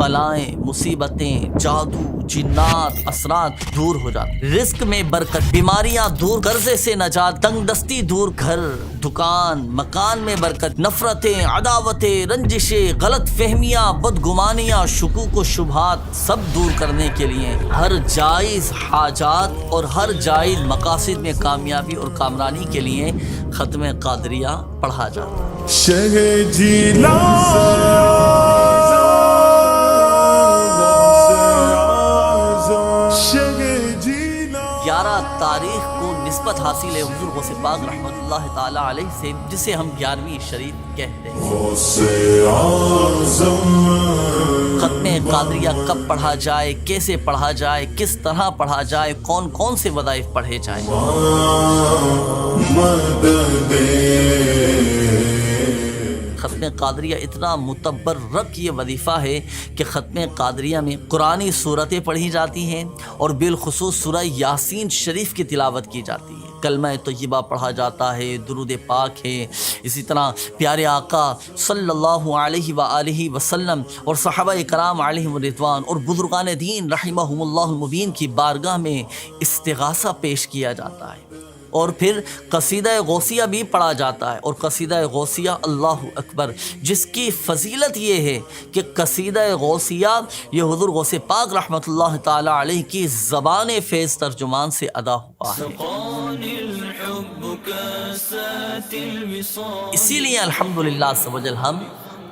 بلائیں مصیبتیں جادو جنات اثرات دور ہو جاتے، رزق میں برکت، بیماریاں دور، قرضے سے نجات، تنگ دستی دور، گھر دکان مکان میں برکت، نفرتیں عداوتیں رنجشیں غلط فہمیاں بدگمانیاں شکوک و شبہات سب دور کرنے کے لیے ہر جائز حاجات اور ہر جائز مقاصد میں کامیابی اور کامرانی کے لیے ختم قادریہ پڑھا جاتا ہے۔ شہ جیلا 11 تاریخ کو نسبت حاصل ہے حضور غوث پاک رحمۃ اللہ تعالی علیہ سے، جسے ہم 11ویں شریف کہتے ہیں۔ ختم قادریہ کب پڑھا جائے، کیسے پڑھا جائے، کس طرح پڑھا جائے، کون کون سے وظائف پڑھے جائیں؟ ختم قادریہ اتنا متبرک یہ وظیفہ ہے کہ ختم قادریہ میں قرآنی صورتیں پڑھی جاتی ہیں اور بالخصوص سورہ یاسین شریف کی تلاوت کی جاتی ہے، کلمہ طیبہ پڑھا جاتا ہے، درود پاک ہے، اسی طرح پیارے آقا صلی اللہ علیہ وآلہ وسلم اور صحابہ کرام علیہم رضوان اور بزرگان دین رحمہم اللہ المبین کی بارگاہ میں استغاثہ پیش کیا جاتا ہے، اور پھر قصیدہ غوثیہ بھی پڑھا جاتا ہے، اور قصیدہ غوثیہ اللہ اکبر جس کی فضیلت یہ ہے کہ قصیدہ غوثیہ یہ حضور غوث پاک رحمۃ اللہ تعالی علیہ کی زبان فیض ترجمان سے ادا ہوا ہے۔ اسی لیے الحمدللہ عز و جل ہم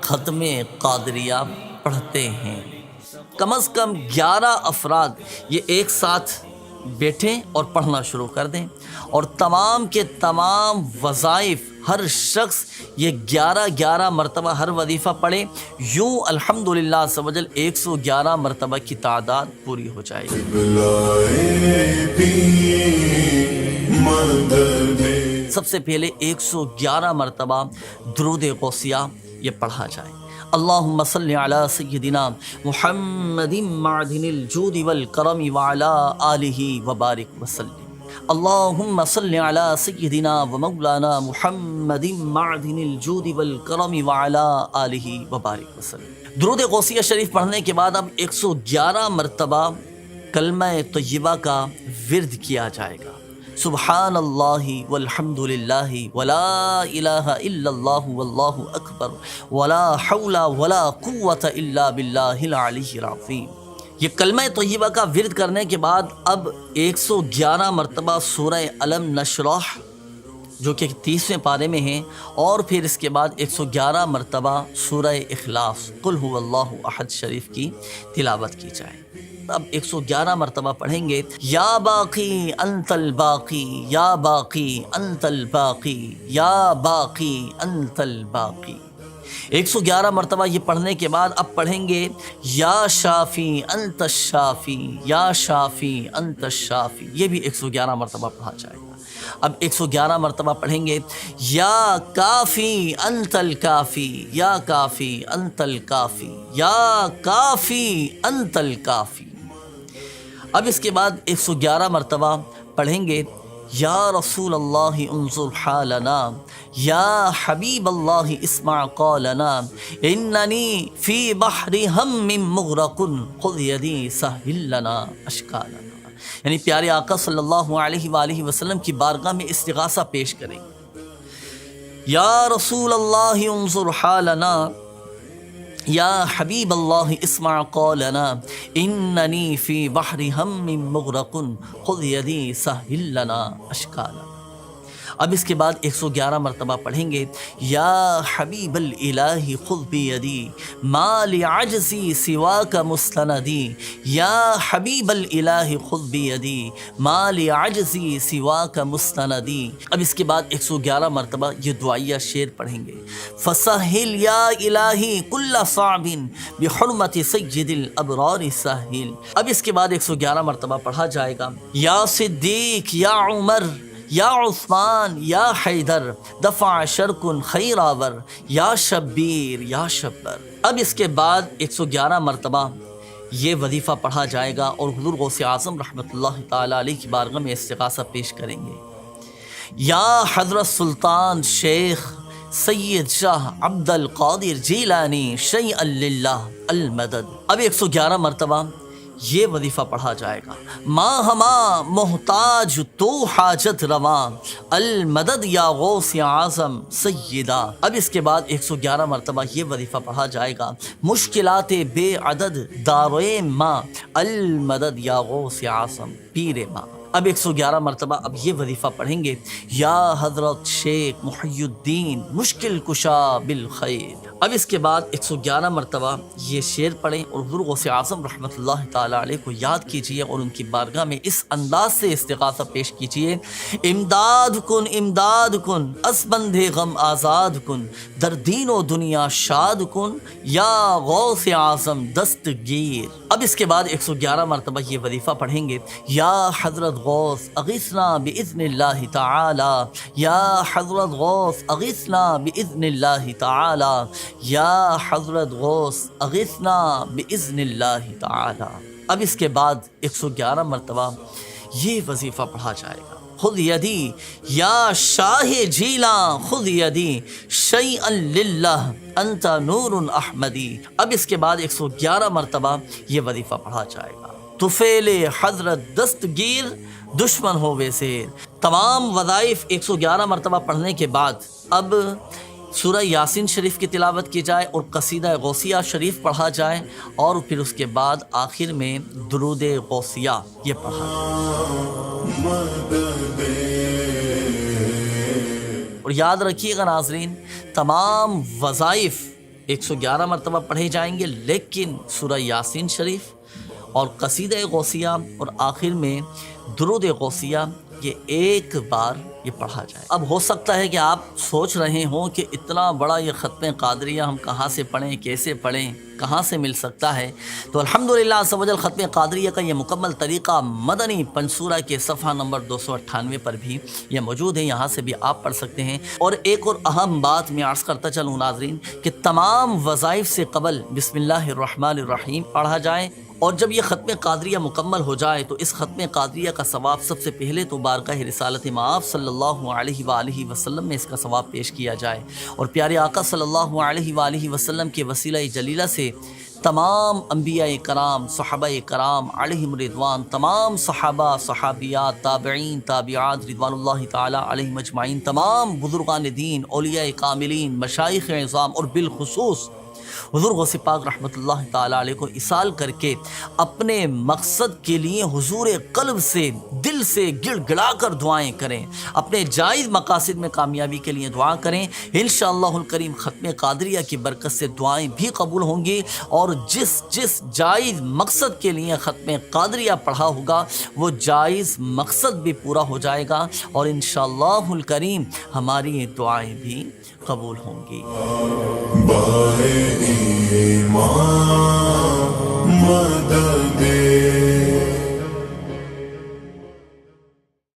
ختم قادریہ پڑھتے ہیں۔ کم از کم 11 افراد یہ ایک ساتھ بیٹھیں اور پڑھنا شروع کر دیں، اور تمام کے تمام وظائف ہر شخص یہ 11 مرتبہ ہر وظیفہ پڑھے، یوں الحمدللہ عز و جل 111 مرتبہ کی تعداد پوری ہو جائے گی۔ سب سے پہلے 111 مرتبہ درود غوثیہ یہ پڑھا جائے۔ اللہم صلی علی سیدنا محمد معدن الجود والکرم وعلی آلہ وبارک وسلم۔ اللہم صلی علی سیدنا ومولانا محمد معدن الجود والکرم وعلی آلہ وبارک وسلم۔ درود غوثیہ شریف پڑھنے کے بعد اب 111 مرتبہ کلمہ طیبہ کا ورد کیا جائے گا۔ سبحان اللہ والحمد للہ ولا الہ الا اللہ واللہ اکبر ولا حول ولا قوة الا باللہ العلی العظیم۔ یہ کلمہ طیبہ کا ورد کرنے کے بعد اب 111 مرتبہ سورہ علم نشرح جو کہ 30ویں پارے میں ہیں، اور پھر اس کے بعد 111 مرتبہ سورہ اخلاص قل هو اللہ احد شریف کی تلاوت کی جائے۔ اب 111 مرتبہ پڑھیں گے یا باقی انت الباقی یا باقی انت الباقی یا باقی انت الباقی۔ 111 مرتبہ یہ پڑھنے کے بعد اب پڑھیں گے یا شافی انت الشافی یا شافی انت الشافی، یہ بھی 111 مرتبہ پڑھا جائے گا۔ اب 111 مرتبہ پڑھیں گے یا کافی انت الکافی یا کافی انت الکافی یا کافی انت الکافی۔ اب اس کے بعد 111 مرتبہ پڑھیں گے یا رسول اللہ انظر حالنا یا حبیب اللہ اسمع قولنا اننی فی بحر ہم مغرق خذ یدی سہل لنا اشکالنا، یعنی پیارے آقا صلی اللہ علیہ وآلہ وسلم کی بارگاہ میں استغاثہ پیش کریں گے۔ یا رسول اللہ انظر حالنا یا حبیب اللہ اسمع قولنا اننی فی بحر ہم مغرق خذ یدی سہل لنا اشکالنا۔ اب اس کے بعد 111 مرتبہ پڑھیں گے یا حبیب الالہ خذ بیدی ما لعجزی سواک مستندی یا حبیب الالہ خذ بیدی ما لعجزی سواک مستندی۔ اب اس کے بعد 111 مرتبہ یہ دعائیہ شعر پڑھیں گے فسہل یا الہی کل صعب بحرمت سید الابرار سہل۔ اب اس کے بعد 111 مرتبہ پڑھا جائے گا یا صدیق یا عمر یا عثمان یا حیدر دفع شرک خیر آور یا شبیر یا شبر۔ اب اس کے بعد 111 مرتبہ یہ وظیفہ پڑھا جائے گا اور حضور غوث اعظم رحمۃ اللہ تعالی علیہ کی بارگاہ میں استغاثہ پیش کریں گے یا حضرت سلطان شیخ سید شاہ عبد القادر جیلانی شیئا للہ المدد۔ اب 111 مرتبہ یہ وظیفہ پڑھا جائے گا۔ ماں ہما محتاج تو حاجت رواں، المدد یا غوث اعظم سیدہ۔ اب اس کے بعد 111 مرتبہ یہ وظیفہ پڑھا جائے گا۔ مشکلات بے عدد دارے ماں، المدد یا غوث اعظم پیر ماں۔ اب 111 مرتبہ اب یہ وظیفہ پڑھیں گے، یا حضرت شیخ محی الدین مشکل کشا بالخیر۔ اب اس کے بعد 111 مرتبہ یہ شعر پڑھیں اور حضور غوث اعظم رحمۃ اللہ تعالیٰ علیہ کو یاد کیجئے اور ان کی بارگاہ میں اس انداز سے استغاثہ پیش کیجئے، امداد کن از بند غم آزاد کن، در دین و دنیا شاد کن، یا غوث اعظم دستگیر۔ اب اس کے بعد 111 مرتبہ یہ وظیفہ پڑھیں گے، یا حضرت غوث اغیثنا باذن اللہ تعالی، یا حضرت غوث اغیثنا باذن اللہ تعالی، یا حضرت غوث اغیثنا باذن اللہ تعالی۔ اب اس کے بعد 111 مرتبہ یہ وظیفہ پڑھا جائے گا، خذ یدی یا شاہ جیلاں خذ یدی شیئا للہ انت نور احمدی۔ اب اس کے بعد 111 مرتبہ یہ وظیفہ پڑھا جائے گا، طفیل حضرت دستگیر دشمن ہو وے سیر۔ تمام وظائف 111 مرتبہ پڑھنے کے بعد اب سورہ یاسین شریف کی تلاوت کی جائے اور قصیدہ غوثیہ شریف پڑھا جائے، اور پھر اس کے بعد آخر میں درود غوثیہ یہ پڑھا جائے۔ اور یاد رکھیے گا ناظرین، تمام وظائف 111 مرتبہ پڑھے جائیں گے، لیکن سورہ یاسین شریف اور قصیدہ غوثیہ اور آخر میں درود غوثیہ یہ ایک بار یہ پڑھا جائے۔ اب ہو سکتا ہے کہ آپ سوچ رہے ہوں کہ اتنا بڑا یہ ختم قادریہ ہم کہاں سے پڑھیں، کیسے پڑھیں، کہاں سے مل سکتا ہے؟ تو الحمدللہ عز و جل ختم قادریہ کا یہ مکمل طریقہ مدنی پنسورہ کے صفحہ نمبر 298 پر بھی یہ موجود ہے، یہاں سے بھی آپ پڑھ سکتے ہیں۔ اور ایک اور اہم بات میں عرض کرتا چلوں ناظرین کہ تمام وظائف سے قبل بسم اللہ الرحمن الرحیم پڑھا جائے، اور جب یہ ختم قادریہ مکمل ہو جائے تو اس ختم قادریہ کا ثواب سب سے پہلے تو بارگاہ رسالت مآب صلی اللہ علیہ وآلہ وسلم میں اس کا ثواب پیش کیا جائے، اور پیارے آقا صلی اللہ علیہ وآلہ وسلم کے وسیلہ جلیلہ سے تمام انبیاء کرام، صحابہ کرام علیہم رضوان، تمام صحابہ، صحابیات، تابعین، تابعات رضوان اللہ تعالی علیہم اجمعین، تمام بزرگان دین، اولیاء کاملین، مشائخ اعظام، اور بالخصوص حضور غوث پاک رحمۃ اللہ تعالی علیہ کو اصال کر کے اپنے مقصد کے لیے حضور قلب سے، دل سے گڑ گڑا کر دعائیں کریں، اپنے جائز مقاصد میں کامیابی کے لیے دعا کریں۔ انشاءاللہ الکریم ختم قادریہ کی برکت سے دعائیں بھی قبول ہوں گی، اور جس جائز مقصد کے لیے ختم قادریہ پڑھا ہوگا وہ جائز مقصد بھی پورا ہو جائے گا، اور انشاءاللہ الکریم ہماری دعائیں بھی قبول ہوں گی۔ ایمان